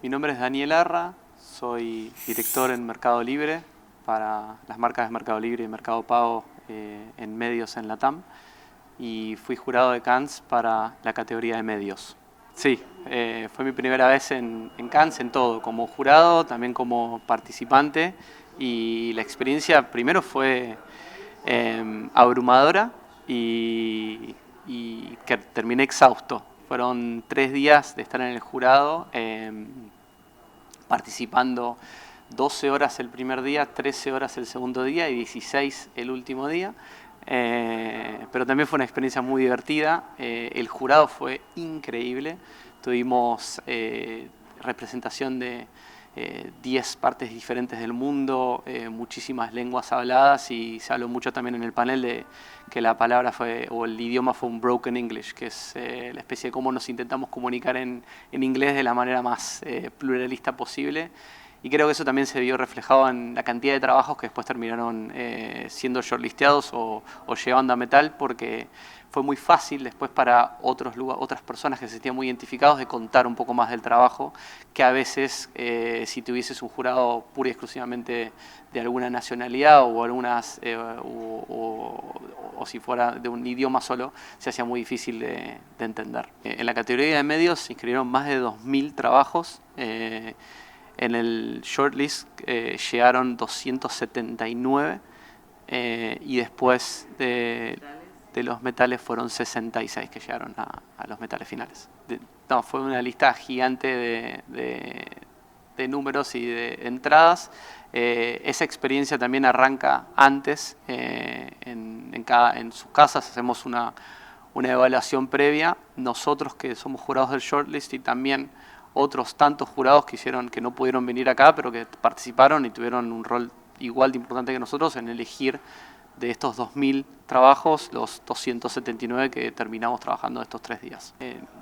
Mi nombre es Daniel Arra, soy director en Mercado Libre para las marcas de Mercado Libre y Mercado Pago en medios en Latam, y fui jurado de Cannes para la categoría de medios. Sí, fue mi primera vez en Cannes en todo, como jurado, también como participante, y la experiencia primero fue abrumadora y que terminé exhausto. Fueron 3 días de estar en el jurado, participando 12 horas el primer día, 13 horas el segundo día y 16 el último día. Pero también fue una experiencia muy divertida. El jurado fue increíble. Tuvimos representación de 10 partes diferentes del mundo, muchísimas lenguas habladas, y se habló mucho también en el panel de que la palabra fue, o el idioma fue un broken English, que es la especie de cómo nos intentamos comunicar en inglés de la manera más pluralista posible. Y creo que eso también se vio reflejado en la cantidad de trabajos que después terminaron siendo shortlisteados o llevando a metal, porque fue muy fácil después para otras personas que se sentían muy identificados de contar un poco más del trabajo, que a veces si tuvieses un jurado pura y exclusivamente de alguna nacionalidad o algunas o si fuera de un idioma solo, se hacía muy difícil de entender. En la categoría de medios se inscribieron más de 2000 trabajos. En el shortlist llegaron 279 y después de los metales fueron 66 que llegaron a los metales finales. No, fue una lista gigante de números y de entradas. Esa experiencia también arranca antes. En sus casas hacemos una evaluación previa. Nosotros que somos jurados del shortlist y también otros tantos jurados que no pudieron venir acá, pero que participaron y tuvieron un rol igual de importante que nosotros en elegir de estos 2000 trabajos, los 279 que terminamos trabajando estos 3 días.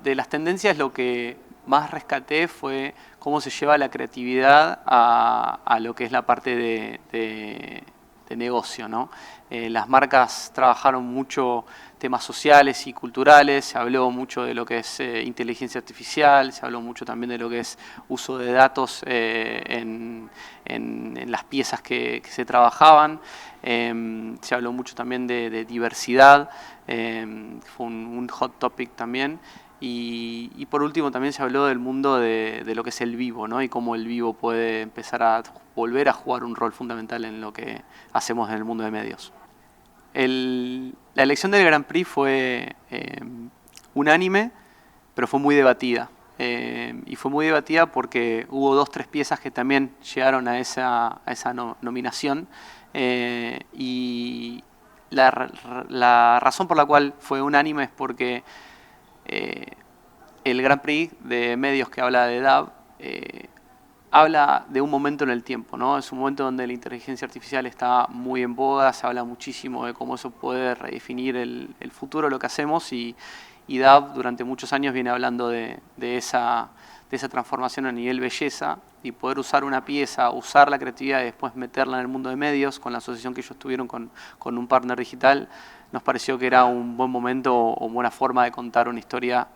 De las tendencias, lo que más rescaté fue cómo se lleva la creatividad a lo que es la parte de negocio, ¿no? Las marcas trabajaron mucho temas sociales y culturales, se habló mucho de lo que es inteligencia artificial, se habló mucho también de lo que es uso de datos en las piezas que se trabajaban. Se habló mucho también de diversidad, fue un hot topic también. Y por último también se habló del mundo de lo que es el vivo, ¿no? Y cómo el vivo puede empezar a volver a jugar un rol fundamental en lo que hacemos en el mundo de medios. La elección del Grand Prix fue unánime, pero fue muy debatida. Y fue muy debatida porque hubo 2 o 3 piezas que también llegaron a esa nominación. Y la razón por la cual fue unánime es porque el Grand Prix de medios que habla de DAB habla de un momento en el tiempo, ¿no? Es un momento donde la inteligencia artificial está muy en boga, se habla muchísimo de cómo eso puede redefinir el futuro, lo que hacemos, y DAB durante muchos años viene hablando de esa transformación a nivel belleza, y poder usar una pieza, usar la creatividad y después meterla en el mundo de medios, con la asociación que ellos tuvieron con un partner digital, nos pareció que era un buen momento o buena forma de contar una historia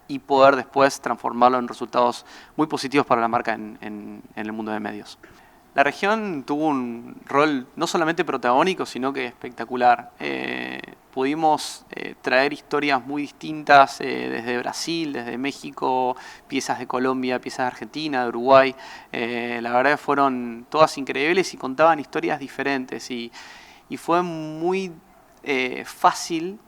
y poder después transformarlo en resultados muy positivos para la marca en el mundo de medios. La región tuvo un rol no solamente protagónico, sino que espectacular. Pudimos traer historias muy distintas desde Brasil, desde México, piezas de Colombia, piezas de Argentina, de Uruguay. La verdad que fueron todas increíbles y contaban historias diferentes. Y fue muy fácil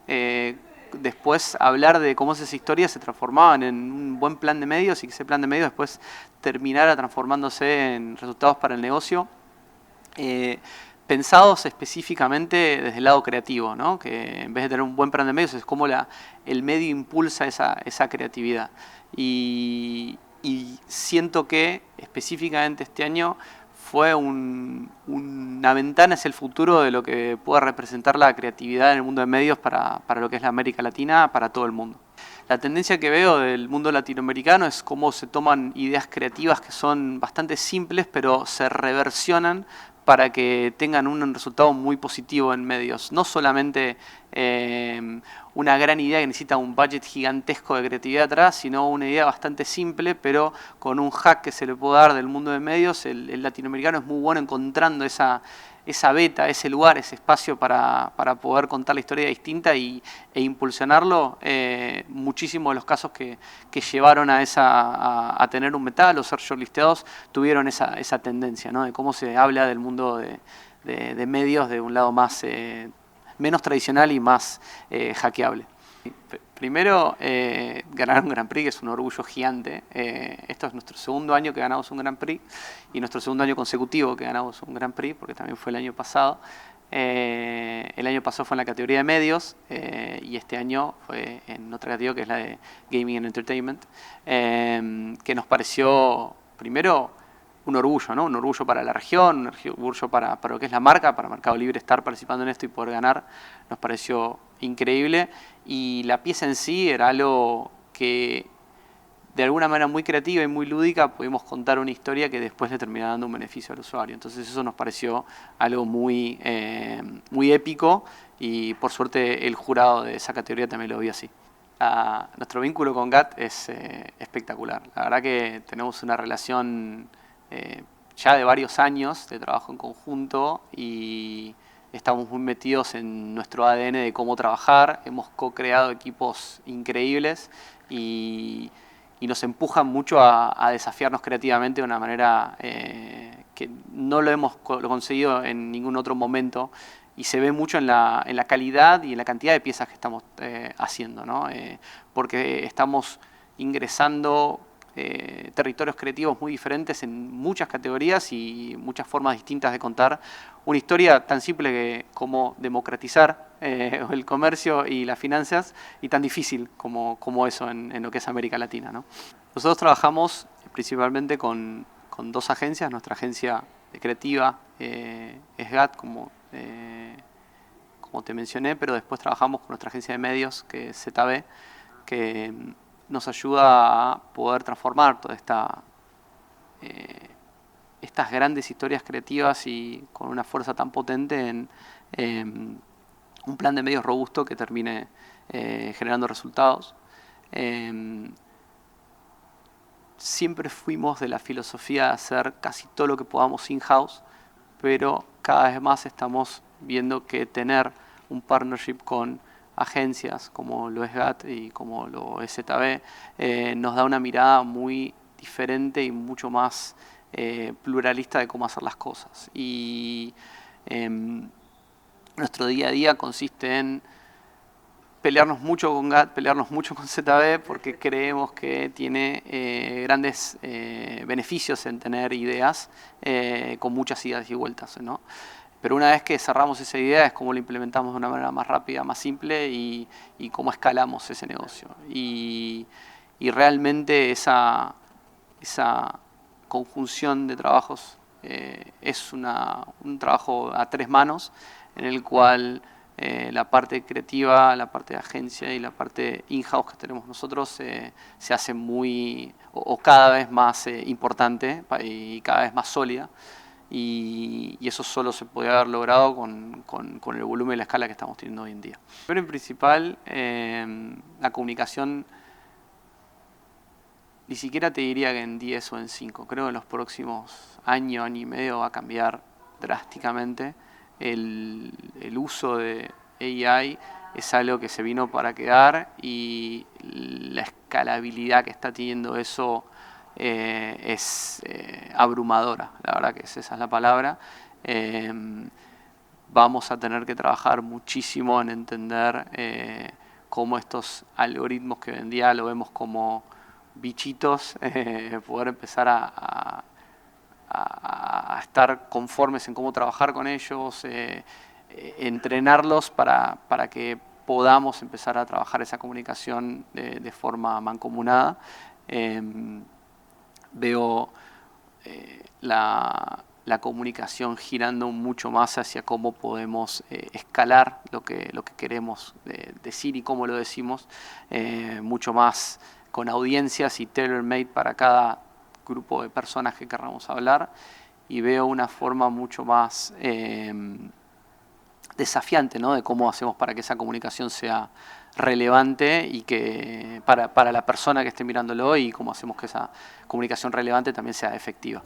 después hablar de cómo esas historias se transformaban en un buen plan de medios y que ese plan de medios después terminara transformándose en resultados para el negocio, pensados específicamente desde el lado creativo, ¿no? Que en vez de tener un buen plan de medios es cómo el medio impulsa esa creatividad. Y siento que específicamente este año fue una ventana hacia el futuro de lo que pueda representar la creatividad en el mundo de medios para lo que es la América Latina, para todo el mundo. La tendencia que veo del mundo latinoamericano es cómo se toman ideas creativas que son bastante simples, pero se reversionan para que tengan un resultado muy positivo en medios. No solamente una gran idea que necesita un budget gigantesco de creatividad atrás, sino una idea bastante simple, pero con un hack que se le puede dar del mundo de medios. El latinoamericano es muy bueno encontrando esa beta, ese lugar, ese espacio para poder contar la historia distinta e impulsionarlo. Muchísimos de los casos que llevaron a tener un metal o ser shortlisteados tuvieron esa tendencia, ¿no? De cómo se habla del mundo de medios de un lado más menos tradicional y más hackeable. Primero, ganar un Grand Prix, que es un orgullo gigante. Esto es nuestro segundo año que ganamos un Grand Prix y nuestro segundo año consecutivo que ganamos un Grand Prix, porque también fue el año pasado. El año pasado fue en la categoría de medios y este año fue en otra categoría que es la de Gaming and Entertainment, que nos pareció, primero, un orgullo, ¿no? Un orgullo para la región, un orgullo para lo que es la marca, para Mercado Libre estar participando en esto y poder ganar, nos pareció increíble. Y la pieza en sí era algo que de alguna manera muy creativa y muy lúdica pudimos contar una historia que después le terminaba dando un beneficio al usuario. Entonces eso nos pareció algo muy épico y por suerte el jurado de esa categoría también lo vio así. Nuestro vínculo con GAT es espectacular. La verdad que tenemos una relación ya de varios años de trabajo en conjunto y estamos muy metidos en nuestro ADN de cómo trabajar. Hemos co-creado equipos increíbles y nos empujan mucho a desafiarnos creativamente de una manera que no lo hemos conseguido en ningún otro momento. Y se ve mucho en la calidad y en la cantidad de piezas que estamos haciendo, ¿no? Porque estamos ingresando territorios creativos muy diferentes en muchas categorías y muchas formas distintas de contar una historia tan simple como democratizar el comercio y las finanzas y tan difícil como eso en lo que es América Latina, ¿no? Nosotros trabajamos principalmente con dos agencias. Nuestra agencia creativa es GAT, como te mencioné, pero después trabajamos con nuestra agencia de medios, que es ZB, que nos ayuda a poder transformar toda estas grandes historias creativas y con una fuerza tan potente en un plan de medios robusto que termine generando resultados. Siempre fuimos de la filosofía de hacer casi todo lo que podamos in-house, pero cada vez más estamos viendo que tener un partnership con agencias como lo es GAT y como lo es ZB nos da una mirada muy diferente y mucho más pluralista de cómo hacer las cosas. Y nuestro día a día consiste en pelearnos mucho con GAT, pelearnos mucho con ZB, porque creemos que tiene grandes beneficios en tener ideas con muchas idas y vueltas, ¿no? Pero una vez que cerramos esa idea es cómo la implementamos de una manera más rápida, más simple y cómo escalamos ese negocio. Y realmente esa conjunción de trabajos es un trabajo a tres manos en el cual la parte creativa, la parte de agencia y la parte in-house que tenemos nosotros se hace muy o cada vez más importante y cada vez más sólida. Y eso solo se puede haber logrado con el volumen y la escala que estamos teniendo hoy en día. Pero en principal, la comunicación, ni siquiera te diría que en 10 o en 5. Creo que en los próximos año y medio va a cambiar drásticamente. El uso de AI es algo que se vino para quedar y la escalabilidad que está teniendo eso es abrumadora. La verdad que esa es la palabra. Vamos a tener que trabajar muchísimo en entender cómo estos algoritmos que hoy en día lo vemos como bichitos, poder empezar a estar conformes en cómo trabajar con ellos, entrenarlos para que podamos empezar a trabajar esa comunicación de forma mancomunada. Veo la comunicación girando mucho más hacia cómo podemos escalar lo que queremos decir y cómo lo decimos, mucho más con audiencias y tailor-made para cada grupo de personas que queramos hablar, y veo una forma mucho más desafiante, ¿no? De cómo hacemos para que esa comunicación sea relevante y que para la persona que esté mirándolo, y cómo hacemos que esa comunicación relevante también sea efectiva.